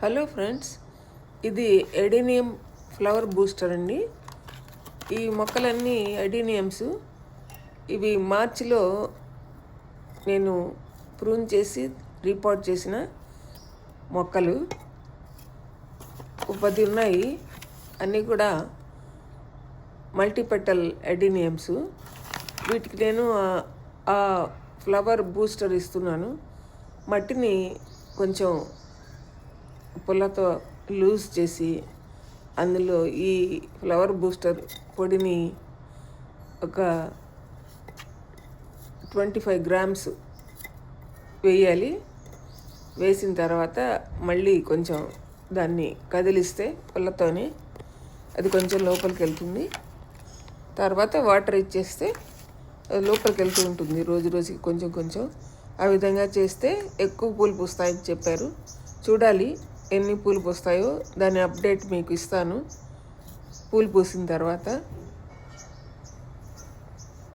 Hello friends, ఇది adenium flower booster అండి. ఈ మొక్కలన్నీ ఎడీనియమ్స్. ఇవి మార్చిలో నేను ప్రూన్ చేసి రీపాట్ చేసిన మొక్కలు 10 ఉన్నాయి. అన్నీ కూడా మల్టీపెటల్ ఎడీనియమ్స్. వీటికి నేను ఆ ఫ్లవర్ బూస్టర్ ఇస్తున్నాను. మట్టిని కొంచెం పుల్లతో లూజ్ చేసి అందులో ఈ ఫ్లవర్ బూస్టర్ పొడిని ఒక 25 గ్రామ్స్ వేయాలి. వేసిన తర్వాత మళ్ళీ కొంచెం దాన్ని కదిలిస్తే పుల్లతోనే అది కొంచెం లోపలికి వెళ్తుంది. తర్వాత వాటర్ ఇచ్చేస్తే అది లోపలికి వెళ్తూ ఉంటుంది. రోజు రోజుకి కొంచెం కొంచెం ఆ విధంగా చేస్తే ఎక్కువ పూలు పూస్తాయని చెప్పారు. చూడాలి ఎన్ని పూలు పూస్తాయో, దాని అప్డేట్ మీకు ఇస్తాను పూలు పూసిన తర్వాత.